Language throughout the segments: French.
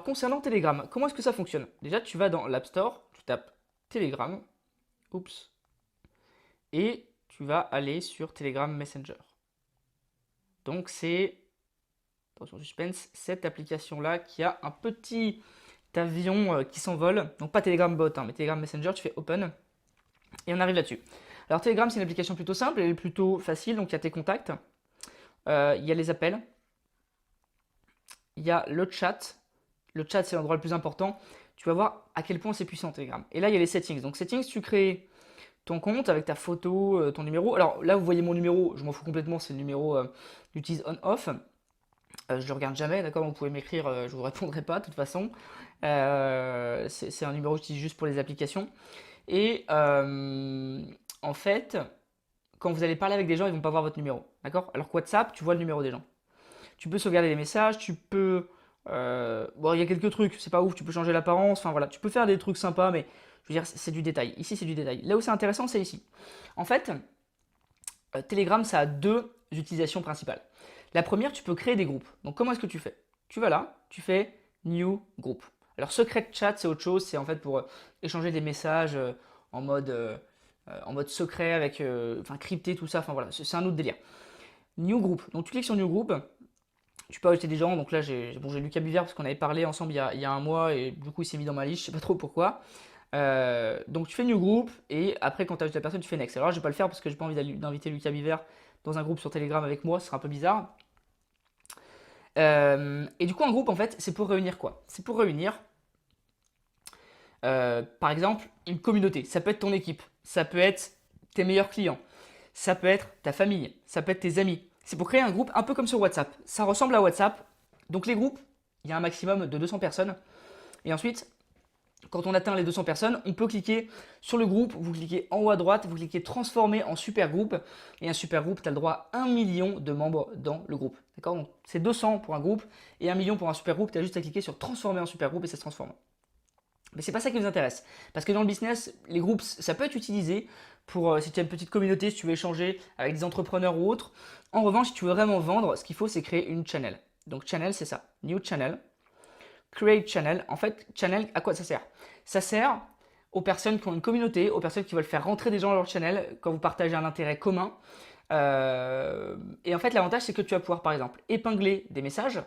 Concernant Telegram, comment est-ce que ça fonctionne? Déjà, tu vas dans l'App Store, tu tapes Telegram, oups, et tu vas aller sur Telegram Messenger. Donc c'est, attention suspense, cette application-là qui a un petit avion qui s'envole. Donc pas Telegram Bot, hein, mais Telegram Messenger, tu fais Open et on arrive là-dessus. Alors Telegram, c'est une application plutôt simple, elle est plutôt facile, donc il y a tes contacts, il y a les appels, il y a le chat. Le chat, c'est l'endroit le plus important. Tu vas voir à quel point c'est puissant Telegram. Et là, il y a les settings. Donc settings, tu crées ton compte avec ta photo, ton numéro. Alors là, vous voyez mon numéro, je m'en fous complètement, c'est le numéro j'utilise on-off. Je ne le regarde jamais, d'accord? Vous pouvez m'écrire, je ne vous répondrai pas de toute façon. C'est un numéro que j'utilise juste pour les applications. Et en fait, quand vous allez parler avec des gens, ils ne vont pas voir votre numéro, d'accord? Alors que WhatsApp, tu vois le numéro des gens. Tu peux sauvegarder les messages, tu peux... bon, il y a quelques trucs, c'est pas ouf, tu peux changer l'apparence, enfin voilà, tu peux faire des trucs sympas, mais je veux dire, c'est du détail. Ici, c'est du détail. Là où c'est intéressant, c'est ici. En fait, Telegram, ça a deux utilisations principales. La première, tu peux créer des groupes. Donc, comment est-ce que tu fais? Tu vas là, tu fais New Group. Alors, Secret Chat, c'est autre chose, c'est en fait pour échanger des messages en mode secret, avec, enfin, crypté, tout ça, enfin voilà, c'est un autre délire. New Group. Donc, tu cliques sur New Group, tu peux ajouter des gens. Donc là, j'ai bon, Lucas Buvert parce qu'on avait parlé ensemble il y a un mois et du coup, il s'est mis dans ma liste, je sais pas trop pourquoi. Donc tu fais New Group et après, quand tu ajoutes la personne, tu fais Next. Alors là, je vais pas le faire parce que j'ai pas envie d'inviter Lucas Buvert dans un groupe sur Telegram avec moi, ce sera un peu bizarre. Et du coup, un groupe, en fait, c'est pour réunir quoi? C'est pour réunir, par exemple, une communauté. Ça peut être ton équipe, ça peut être tes meilleurs clients, ça peut être ta famille, ça peut être tes amis. C'est pour créer un groupe un peu comme sur WhatsApp. Ça ressemble à WhatsApp. Donc les groupes, il y a un maximum de 200 personnes. Et ensuite, quand on atteint les 200 personnes, on peut cliquer sur le groupe, vous cliquez en haut à droite, vous cliquez transformer en super groupe. Et un super groupe, tu as le droit à 1 million de membres dans le groupe. D'accord? Donc c'est 200 pour un groupe et 1 million pour un super groupe. Tu as juste à cliquer sur transformer en super groupe et ça se transforme. Mais c'est pas ça qui nous intéresse. Parce que dans le business, les groupes, ça peut être utilisé pour, si tu as une petite communauté, si tu veux échanger avec des entrepreneurs ou autres. En revanche, si tu veux vraiment vendre, ce qu'il faut, c'est créer une channel. Donc channel, c'est ça. New channel. Create channel. En fait, channel, à quoi ça sert? Ça sert aux personnes qui ont une communauté, aux personnes qui veulent faire rentrer des gens dans leur channel quand vous partagez un intérêt commun. Et en fait, l'avantage, c'est que tu vas pouvoir, par exemple, épingler des messages.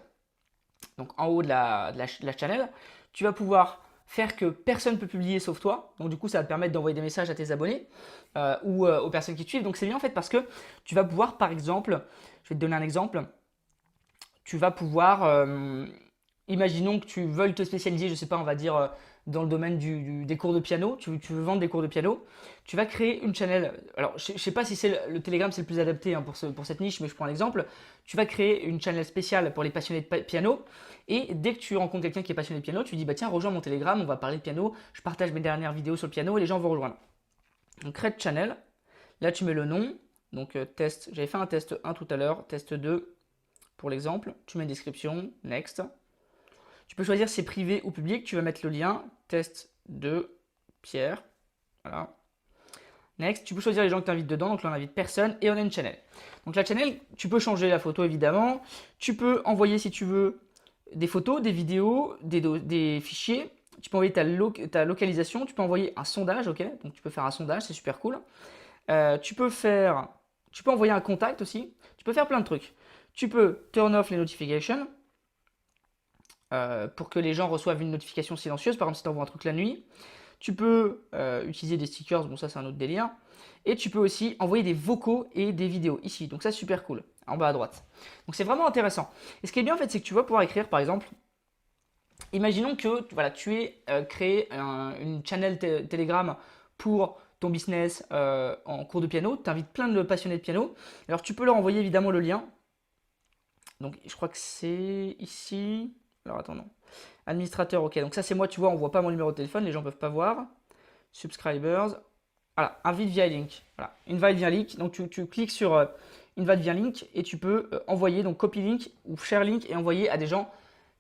Donc en haut de la channel, tu vas pouvoir faire que personne ne peut publier sauf toi. Donc du coup, ça va te permettre d'envoyer des messages à tes abonnés ou aux personnes qui te suivent. Donc c'est bien en fait parce que tu vas pouvoir, par exemple, je vais te donner un exemple, tu vas pouvoir, imaginons que tu veuilles te spécialiser, je sais pas, on va dire dans le domaine des cours de piano, tu veux vendre des cours de piano, tu vas créer une channel. Alors, je sais pas si c'est le Telegram, c'est le plus adapté hein, pour cette niche, mais je prends l'exemple. Tu vas créer une channel spéciale pour les passionnés de piano, et dès que tu rencontres quelqu'un qui est passionné de piano, tu dis bah tiens, rejoins mon Telegram, on va parler de piano, je partage mes dernières vidéos sur le piano et les gens vont rejoindre. Donc, create channel, là tu mets le nom, donc test, j'avais fait un test 1 tout à l'heure, test 2 pour l'exemple, tu mets une description, next. Tu peux choisir si c'est privé ou public, tu vas mettre le lien, test de Pierre, voilà. Next, tu peux choisir les gens que tu invites dedans, donc là on invite personne et on a une channel. Donc la channel, tu peux changer la photo évidemment, tu peux envoyer si tu veux des photos, des vidéos, des fichiers, tu peux envoyer ta localisation, tu peux envoyer un sondage, ok? Donc tu peux faire un sondage, c'est super cool. Tu peux envoyer un contact aussi, tu peux faire plein de trucs. Tu peux turn off les notifications, pour que les gens reçoivent une notification silencieuse, par exemple si tu envoies un truc la nuit. Tu peux utiliser des stickers, bon ça c'est un autre délire. Et tu peux aussi envoyer des vocaux et des vidéos ici, donc ça c'est super cool, en bas à droite. Donc c'est vraiment intéressant. Et ce qui est bien en fait, c'est que tu vas pouvoir écrire par exemple, imaginons que voilà, tu aies créé une channel Telegram pour ton business en cours de piano, tu invites plein de passionnés de piano, alors tu peux leur envoyer évidemment le lien. Donc je crois que c'est ici. Alors attends, non. Administrateur, ok. Donc ça c'est moi, tu vois, on voit pas mon numéro de téléphone, les gens peuvent pas voir. Subscribers. Voilà, invite via link. Voilà, invite via link. Donc tu cliques sur invite via link et tu peux envoyer, donc copy link ou share link et envoyer à des gens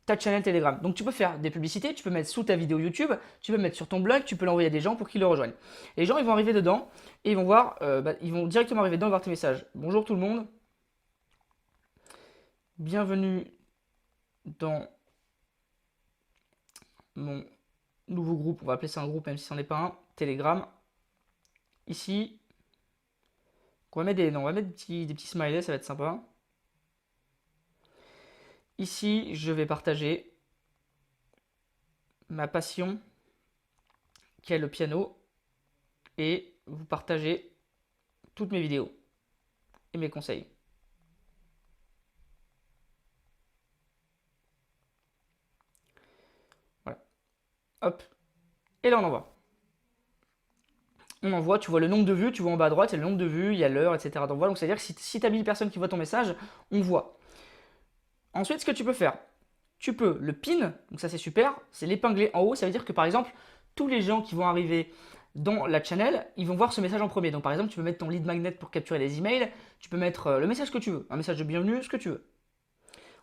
ta channel Telegram. Donc tu peux faire des publicités, tu peux mettre sous ta vidéo YouTube, tu peux mettre sur ton blog, tu peux l'envoyer à des gens pour qu'ils le rejoignent. Et les gens ils vont arriver dedans et ils vont voir, ils vont directement arriver dedans et voir tes messages. Bonjour tout le monde, bienvenue dans mon nouveau groupe, on va appeler ça un groupe même si ce n'en est pas un, Telegram. Ici, on va mettre des petits smileys, ça va être sympa. Ici, je vais partager ma passion, qui est le piano, et vous partagez toutes mes vidéos et mes conseils. Voilà. Hop. Et là, on envoie. On envoie, tu vois le nombre de vues, tu vois en bas à droite, il y a le nombre de vues, il y a l'heure, etc. d'envoi. Donc, c'est-à-dire que si tu as 1000 personnes qui voient ton message, on voit. Ensuite, ce que tu peux faire, tu peux le pin, donc ça c'est super, c'est l'épingler en haut. Ça veut dire que par exemple, tous les gens qui vont arriver dans la channel, ils vont voir ce message en premier. Donc par exemple, tu peux mettre ton lead magnet pour capturer les emails, tu peux mettre le message que tu veux, un message de bienvenue, ce que tu veux.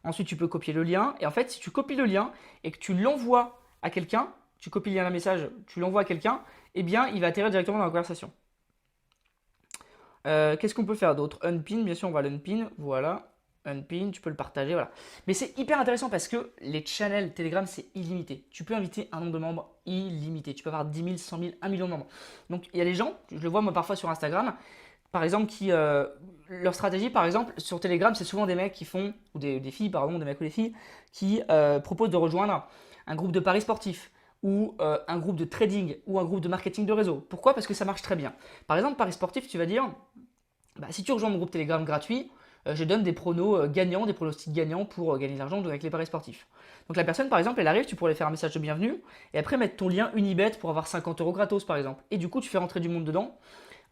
Ensuite, tu peux copier le lien. Et en fait, si tu copies le lien et que tu l'envoies à quelqu'un, tu copies le lien d'un message, tu l'envoies à quelqu'un, eh bien, il va atterrir directement dans la conversation. Qu'est-ce qu'on peut faire d'autre? Unpin, bien sûr, on va l'unpin. Voilà. Unpin, tu peux le partager, voilà. Mais c'est hyper intéressant parce que les channels Telegram, c'est illimité. Tu peux inviter un nombre de membres illimité. Tu peux avoir 10 000, 100 000, 1 million de membres. Donc, il y a des gens, je le vois moi parfois sur Instagram, par exemple, qui leur stratégie, par exemple, sur Telegram, c'est souvent des mecs qui font, ou des filles, pardon, des mecs ou des filles, qui proposent de rejoindre un groupe de paris sportifs, ou un groupe de trading, ou un groupe de marketing de réseau. Pourquoi? Parce que ça marche très bien. Par exemple, paris sportif, tu vas dire, bah, si tu rejoins mon groupe Telegram gratuit, je donne des pronos gagnants, des pronostics gagnants pour gagner de l'argent avec les paris sportifs. Donc la personne, par exemple, elle arrive, tu pourrais lui faire un message de bienvenue, et après mettre ton lien Unibet pour avoir 50 euros gratos, par exemple. Et du coup, tu fais rentrer du monde dedans.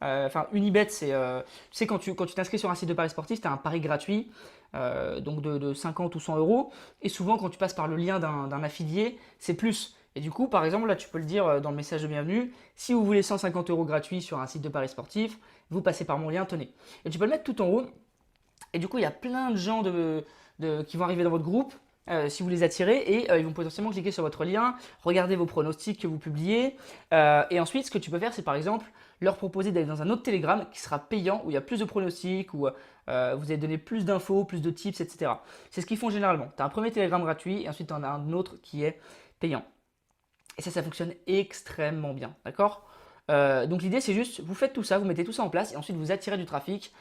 Enfin, Unibet, c'est, tu sais, quand tu t'inscris sur un site de paris sportif, tu as un pari gratuit, donc de 50 ou 100 euros. Et souvent, quand tu passes par le lien d'un affilié, c'est plus. Et du coup, par exemple, là, tu peux le dire dans le message de bienvenue, si vous voulez 150 euros gratuits sur un site de paris sportif, vous passez par mon lien, tenez. Et tu peux le mettre tout en haut. Et du coup, il y a plein de gens qui vont arriver dans votre groupe si vous les attirez et ils vont potentiellement cliquer sur votre lien, regarder vos pronostics que vous publiez. Et ensuite, ce que tu peux faire, c'est par exemple leur proposer d'aller dans un autre Telegram qui sera payant, où il y a plus de pronostics, où vous allez donner plus d'infos, plus de tips, etc. C'est ce qu'ils font généralement. Tu as un premier Telegram gratuit et ensuite tu en as un autre qui est payant. Et ça fonctionne extrêmement bien. D'accord? Donc l'idée c'est juste, vous faites tout ça, vous mettez tout ça en place et ensuite vous attirez du trafic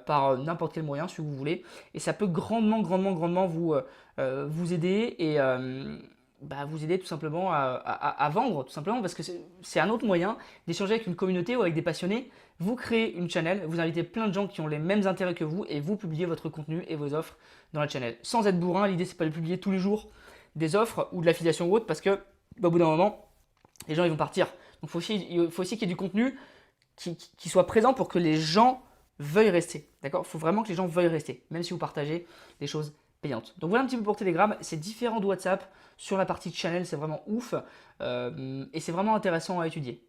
par n'importe quel moyen si vous voulez. Et ça peut grandement vous aider et vous aider tout simplement à vendre, tout simplement parce que c'est un autre moyen d'échanger avec une communauté ou avec des passionnés. Vous créez une channel, vous invitez plein de gens qui ont les mêmes intérêts que vous et vous publiez votre contenu et vos offres dans la channel. Sans être bourrin, l'idée c'est pas de publier tous les jours des offres ou de l'affiliation ou autre parce que au bout d'un moment, les gens ils vont partir. Donc il faut aussi qu'il y ait du contenu qui soit présent pour que les gens veuillent rester. D'accord? Il faut vraiment que les gens veuillent rester, même si vous partagez des choses payantes. Donc voilà un petit peu pour Telegram. C'est différent de WhatsApp. Sur la partie channel, c'est vraiment ouf. Et c'est vraiment intéressant à étudier.